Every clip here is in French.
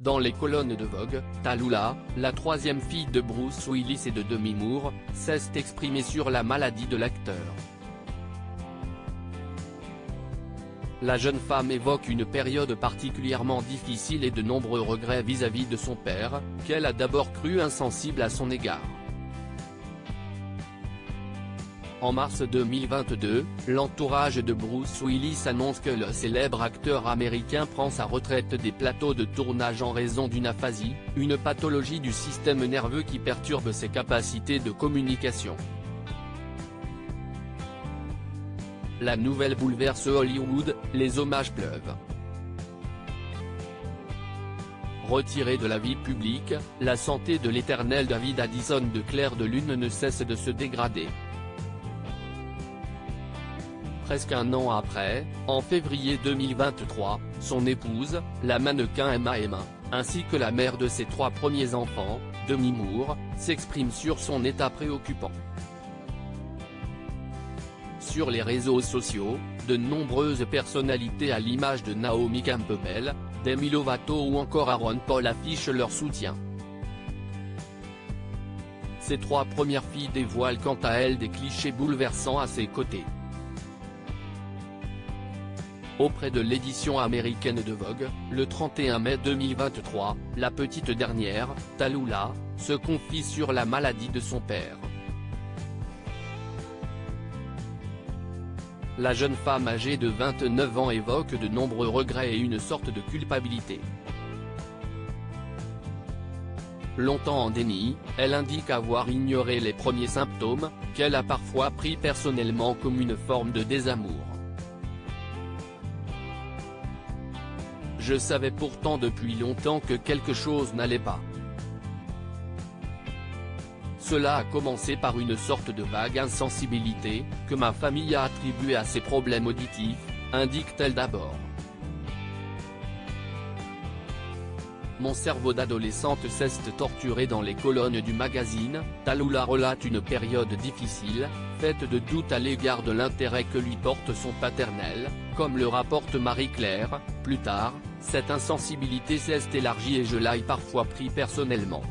Dans les colonnes de Vogue, Tallulah, la troisième fille de Bruce Willis et de Demi Moore, s'est exprimée sur la maladie de l'acteur. La jeune femme évoque une période particulièrement difficile et de nombreux regrets vis-à-vis de son père, qu'elle a d'abord cru insensible à son égard. En mars 2022, l'entourage de Bruce Willis annonce que le célèbre acteur américain prend sa retraite des plateaux de tournage en raison d'une aphasie, une pathologie du système nerveux qui perturbe ses capacités de communication. La nouvelle bouleverse Hollywood, les hommages pleuvent. Retiré de la vie publique, la santé de l'éternel David Addison de Clair de Lune ne cesse de se dégrader. Presque un an après, en février 2023, son épouse, la mannequin Emma, ainsi que la mère de ses 3 premiers enfants, Demi Moore, s'expriment sur son état préoccupant. Sur les réseaux sociaux, de nombreuses personnalités à l'image de Naomi Campbell, Demi Lovato ou encore Aaron Paul affichent leur soutien. Ses 3 premières filles dévoilent quant à elles des clichés bouleversants à ses côtés. Auprès de l'édition américaine de Vogue, le 31 mai 2023, la petite dernière, Tallulah, se confie sur la maladie de son père. La jeune femme âgée de 29 ans évoque de nombreux regrets et une sorte de culpabilité. Longtemps en déni, elle indique avoir ignoré les premiers symptômes, qu'elle a parfois pris personnellement comme une forme de désamour. Je savais pourtant depuis longtemps que quelque chose n'allait pas. Cela a commencé par une sorte de vague insensibilité, que ma famille a attribuée à ses problèmes auditifs, indique-t-elle d'abord. Mon cerveau d'adolescente s'est torturé dans les colonnes du magazine. Tallulah relate une période difficile, faite de doutes à l'égard de l'intérêt que lui porte son paternel, comme le rapporte Marie-Claire. Plus tard, cette insensibilité s'est élargie et je l'ai parfois pris personnellement.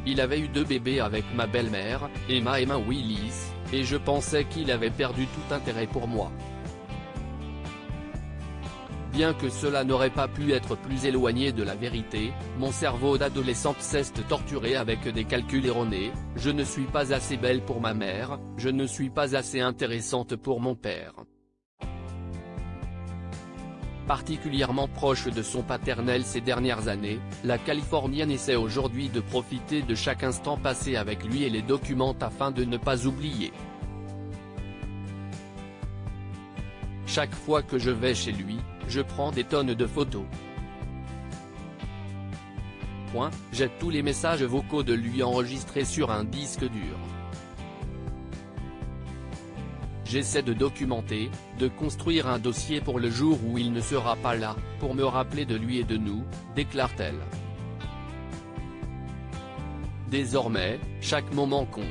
Il avait eu 2 bébés avec ma belle-mère, Emma Willis, et je pensais qu'il avait perdu tout intérêt pour moi. Bien que cela n'aurait pas pu être plus éloigné de la vérité, mon cerveau d'adolescente s'est torturé avec des calculs erronés. Je ne suis pas assez belle pour ma mère, je ne suis pas assez intéressante pour mon père. Particulièrement proche de son paternel ces dernières années, la Californienne essaie aujourd'hui de profiter de chaque instant passé avec lui et les documente afin de ne pas oublier. Chaque fois que je vais chez lui, je prends des tonnes de photos. J'ai tous les messages vocaux de lui enregistrés sur un disque dur. J'essaie de documenter, de construire un dossier pour le jour où il ne sera pas là, pour me rappeler de lui et de nous, déclare-t-elle. Désormais, chaque moment compte.